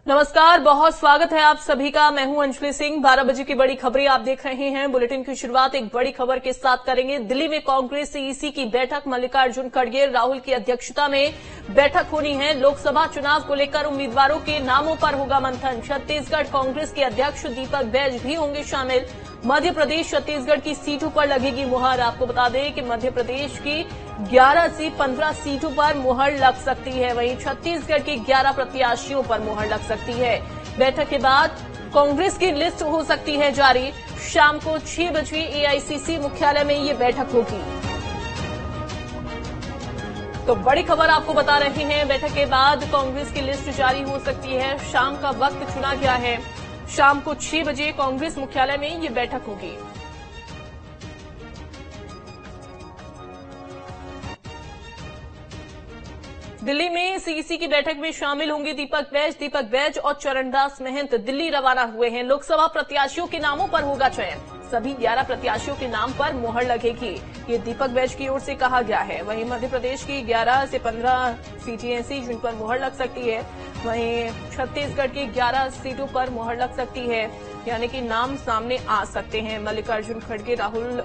नमस्कार, बहुत स्वागत है आप सभी का। मैं हूं अंजलि सिंह। 12 बजे की बड़ी खबरें आप देख रहे हैं। बुलेटिन की शुरुआत एक बड़ी खबर के साथ करेंगे। दिल्ली में कांग्रेस सीईसी की बैठक, मल्लिकार्जुन खड़गे राहुल की अध्यक्षता में बैठक होनी है। लोकसभा चुनाव को लेकर उम्मीदवारों के नामों पर होगा मंथन। छत्तीसगढ़ कांग्रेस के अध्यक्ष दीपक बैज भी होंगे शामिल। मध्य प्रदेश, छत्तीसगढ़ की सीटों पर लगेगी मुहर। आपको बता दें कि मध्य प्रदेश की 11 से 15 सीटों पर मुहर लग सकती है, वहीं छत्तीसगढ़ के 11 प्रत्याशियों पर मुहर लग सकती है। बैठक के बाद कांग्रेस की लिस्ट हो सकती है जारी। शाम को 6 बजे एआईसीसी मुख्यालय में ये बैठक होगी। तो बड़ी खबर आपको बता रहे हैं, बैठक के बाद कांग्रेस की लिस्ट जारी हो सकती है। शाम का वक्त चुना गया है, शाम को 6 बजे कांग्रेस मुख्यालय में ये बैठक होगी। दिल्ली में सीईसी की बैठक में शामिल होंगे दीपक बैज और चरणदास महंत दिल्ली रवाना हुए हैं। लोकसभा प्रत्याशियों के नामों पर होगा चयन। सभी 11 प्रत्याशियों के नाम पर मुहर लगेगी, ये दीपक बैज की ओर से कहा गया है। वहीं मध्य प्रदेश की 11 से 15 सीटें ऐसी जिन पर मुहर लग सकती है, वहीं छत्तीसगढ़ की 11 सीटों पर मुहर लग सकती है, यानी कि नाम सामने आ सकते हैं। मल्लिकार्जुन खड़गे राहुल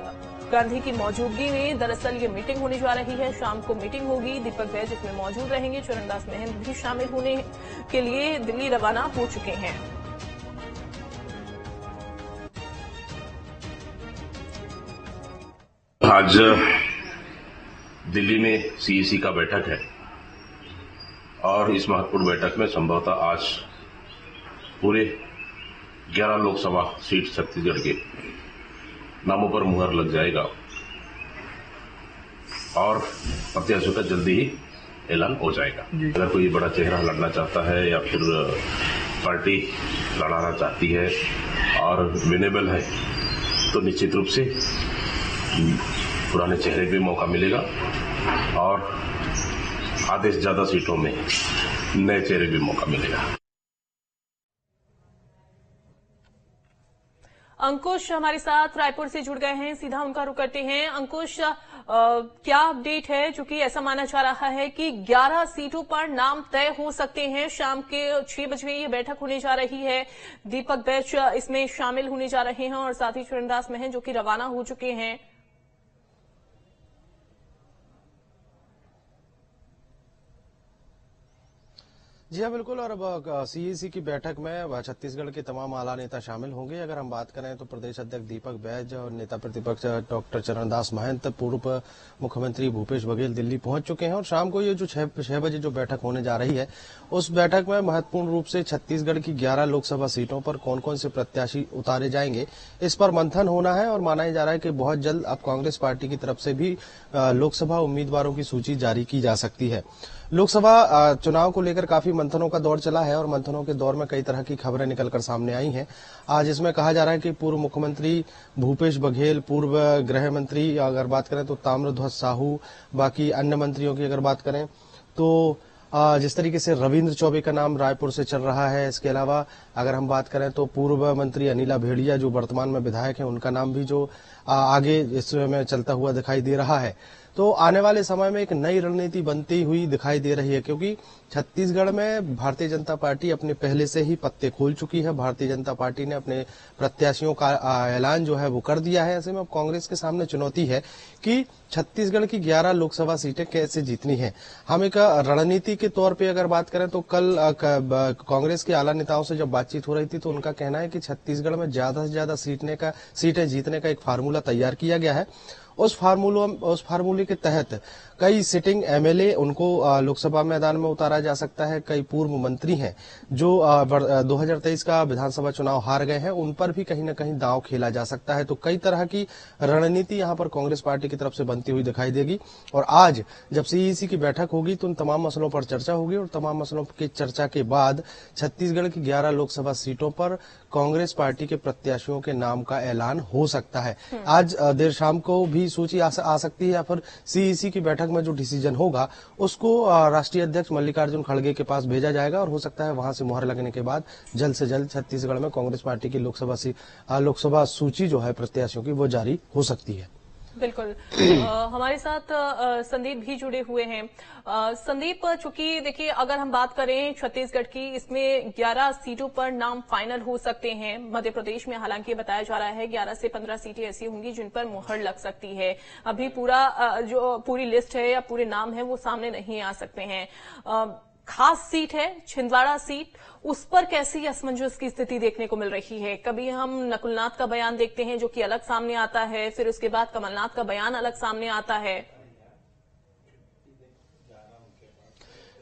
गांधी की मौजूदगी में दरअसल ये मीटिंग होने जा रही है। शाम को मीटिंग होगी, दीपक बैज इसमें मौजूद रहेंगे। चरणदास महंत भी शामिल होने के लिए दिल्ली रवाना हो चुके हैं। आज दिल्ली में सीईसी का बैठक है और इस महत्वपूर्ण बैठक में संभवतः आज पूरे 11 लोकसभा सीट छत्तीसगढ़ के नामों पर मुहर लग जाएगा और प्रत्याशियों का जल्दी ही ऐलान हो जाएगा। अगर कोई बड़ा चेहरा लड़ना चाहता है या फिर पार्टी लड़ाना चाहती है और विनेबल है तो निश्चित रूप से पुराने चेहरे पे मौका मिलेगा और आधे से ज्यादा सीटों में नए चेहरे भी मौका मिलेगा। अंकुश हमारे साथ रायपुर से जुड़ गए हैं, सीधा उनका रुख करते हैं। अंकुश, क्या अपडेट है? चूंकि ऐसा माना जा रहा है कि 11 सीटों पर नाम तय हो सकते हैं। शाम के 6 बजे ये बैठक होने जा रही है। दीपक बैज इसमें शामिल होने जा रहे हैं और साथ ही चरणदास महंत जो कि रवाना हो चुके हैं। जी हाँ, बिल्कुल। और अब सीईसी की बैठक में छत्तीसगढ़ के तमाम आला नेता शामिल होंगे। अगर हम बात करें तो प्रदेश अध्यक्ष दीपक बैज और नेता प्रतिपक्ष डॉक्टर चरणदास महंत, पूर्व मुख्यमंत्री भूपेश बघेल दिल्ली पहुंच चुके हैं और शाम को ये जो 6 बजे जो बैठक होने जा रही है, उस बैठक में महत्वपूर्ण रूप से छत्तीसगढ़ की 11 लोकसभा सीटों पर कौन कौन से प्रत्याशी उतारे जाएंगे, इस पर मंथन होना है। और माना जा रहा है कि बहुत जल्द अब कांग्रेस पार्टी की तरफ से भी लोकसभा उम्मीदवारों की सूची जारी की जा सकती है। लोकसभा चुनाव को लेकर काफी मंथनों का दौर चला है और मंथनों के दौर में कई तरह की खबरें निकलकर सामने आई हैं। आज इसमें कहा जा रहा है कि पूर्व मुख्यमंत्री भूपेश बघेल, पूर्व गृह मंत्री अगर बात करें तो ताम्रध्वज साहू, बाकी अन्य मंत्रियों की अगर बात करें तो जिस तरीके से रविंद्र चौबे का नाम रायपुर से चल रहा है, इसके अलावा अगर हम बात करें तो पूर्व मंत्री अनिला भेड़िया जो वर्तमान में विधायक हैं, उनका नाम भी जो आगे इस में चलता हुआ दिखाई दे रहा है। तो आने वाले समय में एक नई रणनीति बनती हुई दिखाई दे रही है, क्योंकि छत्तीसगढ़ में भारतीय जनता पार्टी अपने पहले से ही पत्ते खोल चुकी है। भारतीय जनता पार्टी ने अपने प्रत्याशियों का ऐलान जो है वो कर दिया है। ऐसे में अब कांग्रेस के सामने चुनौती है कि छत्तीसगढ़ की 11 लोकसभा सीटें कैसे जीतनी है। हम एक रणनीति के तौर पे अगर बात करें तो कल कांग्रेस के आला नेताओं से जब बातचीत हो रही थी तो उनका कहना है कि छत्तीसगढ़ में ज्यादा से ज्यादा सीटें जीतने का एक फार्मूला तैयार किया गया है। उस फार्मूले के तहत कई सिटिंग एमएलए उनको लोकसभा मैदान में उतारा जा सकता है। कई पूर्व मंत्री हैं जो 2023 का विधानसभा चुनाव हार गए हैं, उन पर भी कहीं न कहीं दांव खेला जा सकता है। तो कई तरह की रणनीति यहां पर कांग्रेस पार्टी की तरफ से बनती हुई दिखाई देगी। और आज जब सीईसी की बैठक होगी तो उन तमाम मसलों पर चर्चा होगी और तमाम मसलों की चर्चा के बाद छत्तीसगढ़ की 11 लोकसभा सीटों पर कांग्रेस पार्टी के प्रत्याशियों के नाम का ऐलान हो सकता है। आज देर शाम को भी सूची आ सकती है या फिर सीईसी की बैठक में जो डिसीजन होगा उसको राष्ट्रीय अध्यक्ष मल्लिकार्जुन खड़गे के पास भेजा जाएगा और हो सकता है वहां से मुहर लगने के बाद जल्द से जल्द छत्तीसगढ़ में कांग्रेस पार्टी की लोकसभा सूची जो है प्रत्याशियों की वो जारी हो सकती है। बिल्कुल। हमारे साथ संदीप भी जुड़े हुए हैं। संदीप, चूंकि देखिए अगर हम बात करें छत्तीसगढ़ की, इसमें 11 सीटों पर नाम फाइनल हो सकते हैं। मध्य प्रदेश में हालांकि बताया जा रहा है 11 से 15 सीटें ऐसी होंगी जिन पर मुहर लग सकती है। अभी जो पूरी लिस्ट है या पूरे नाम है वो सामने नहीं आ सकते हैं। खास सीट है छिंदवाड़ा सीट, उस पर कैसी असमंजस की स्थिति देखने को मिल रही है? कभी हम नकुलनाथ का बयान देखते हैं जो कि अलग सामने आता है, फिर उसके बाद कमलनाथ का बयान अलग सामने आता है।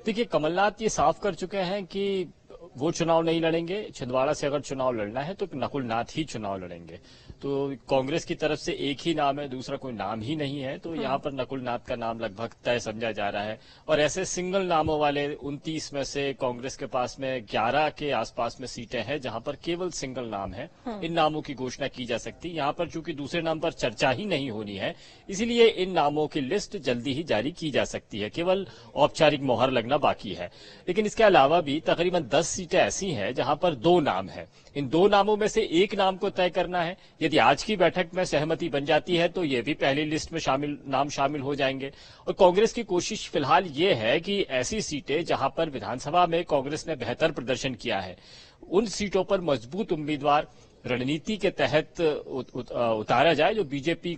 देखिए, कमलनाथ ये साफ कर चुके हैं कि वो चुनाव नहीं लड़ेंगे। छिंदवाड़ा से अगर चुनाव लड़ना है तो नकुलनाथ ही चुनाव लड़ेंगे। तो कांग्रेस की तरफ से एक ही नाम है, दूसरा कोई नाम ही नहीं है। तो यहाँ पर नकुलनाथ का नाम लगभग तय समझा जा रहा है। और ऐसे सिंगल नामों वाले 29 में से कांग्रेस के पास में 11 के आसपास में सीटें हैं जहां पर केवल सिंगल नाम है। इन नामों की घोषणा की जा सकती है। यहाँ पर चूंकि दूसरे नाम पर चर्चा ही नहीं होनी है, इसीलिए इन नामों की लिस्ट जल्दी ही जारी की जा सकती है। केवल औपचारिक मोहर लगना बाकी है। लेकिन इसके अलावा भी तकरीबन 10 सीटें ऐसी हैं जहां पर 2 नाम है। इन 2 नामों में से एक नाम को तय करना है। यदि आज की बैठक में सहमति बन जाती है तो ये भी पहली लिस्ट में नाम शामिल हो जाएंगे। और कांग्रेस की कोशिश फिलहाल ये है कि ऐसी सीटें जहां पर विधानसभा में कांग्रेस ने बेहतर प्रदर्शन किया है, उन सीटों पर मजबूत उम्मीदवार रणनीति के तहत उतारा जाए जो बीजेपी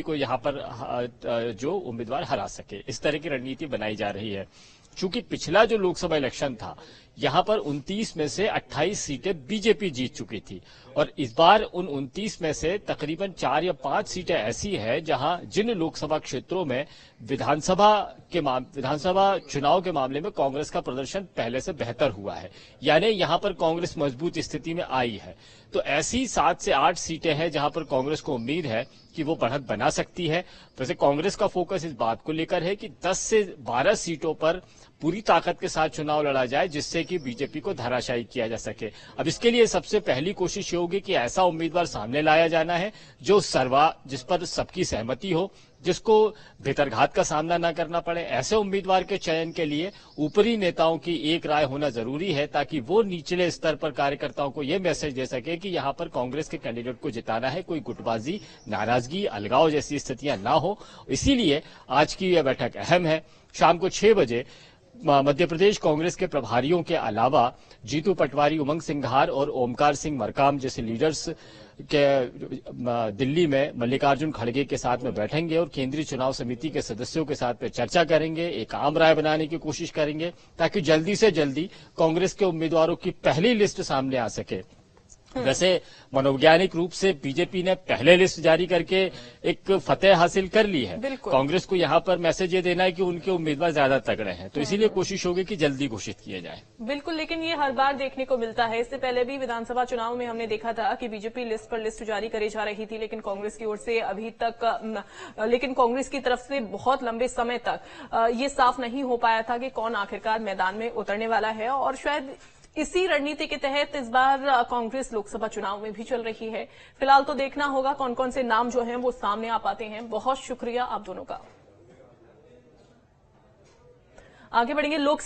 को यहां पर जो उम्मीदवार हरा सके। इस तरह की रणनीति बनाई जा रही है। चूंकि पिछला जो लोकसभा इलेक्शन था, यहां पर 29 में से 28 सीटें बीजेपी जीत चुकी थी। और इस बार उन 29 में से तकरीबन 4 या 5 सीटें ऐसी है जहां जिन लोकसभा क्षेत्रों में विधानसभा चुनाव के मामले में कांग्रेस का प्रदर्शन पहले से बेहतर हुआ है, यानी यहां पर कांग्रेस मजबूत स्थिति में आई है। तो ऐसी 7 से 8 सीटें हैं जहां पर कांग्रेस को उम्मीद है कि वो बढ़त बना सकती है। वैसे कांग्रेस का फोकस इस बात को लेकर है कि 10 से 12 सीटों पर पूरी ताकत के साथ चुनाव लड़ा जाए जिससे कि बीजेपी को धराशायी किया जा सके। अब इसके लिए सबसे पहली कोशिश ये होगी कि ऐसा उम्मीदवार सामने लाया जाना है जिस पर सबकी सहमति हो, जिसको भीतरघात का सामना न करना पड़े। ऐसे उम्मीदवार के चयन के लिए ऊपरी नेताओं की एक राय होना जरूरी है ताकि वो निचले स्तर पर कार्यकर्ताओं को ये मैसेज दे सके कि यहाँ पर कांग्रेस के कैंडिडेट को जिताना है, कोई गुटबाजी, नाराजगी, अलगाव जैसी स्थितियां ना हो। इसीलिए आज की यह बैठक अहम है। शाम को 6 बजे मध्य प्रदेश कांग्रेस के प्रभारियों के अलावा जीतू पटवारी, उमंग सिंघार और ओमकार सिंह मरकाम जैसे लीडर्स के दिल्ली में मल्लिकार्जुन खड़गे के साथ में बैठेंगे और केंद्रीय चुनाव समिति के सदस्यों के साथ में चर्चा करेंगे, एक आम राय बनाने की कोशिश करेंगे ताकि जल्दी से जल्दी कांग्रेस के उम्मीदवारों की पहली लिस्ट सामने आ सके। वैसे मनोवैज्ञानिक रूप से बीजेपी ने पहले लिस्ट जारी करके एक फतेह हासिल कर ली है। कांग्रेस को यहां पर मैसेज ये देना है कि उनके उम्मीदवार ज्यादा तगड़े हैं, तो इसीलिए कोशिश होगी कि जल्दी घोषित किया जाए। बिल्कुल, लेकिन ये हर बार देखने को मिलता है। इससे पहले भी विधानसभा चुनाव में हमने देखा था कि बीजेपी लिस्ट पर लिस्ट जारी करी जा रही थी, लेकिन कांग्रेस की ओर से कांग्रेस की तरफ से बहुत लंबे समय तक ये साफ नहीं हो पाया था कि कौन आखिरकार मैदान में उतरने वाला है। और शायद इसी रणनीति के तहत इस बार कांग्रेस लोकसभा चुनाव में भी चल रही है। फिलहाल तो देखना होगा कौन कौन से नाम जो हैं वो सामने आ पाते हैं। बहुत शुक्रिया आप दोनों का। आगे बढ़ेंगे।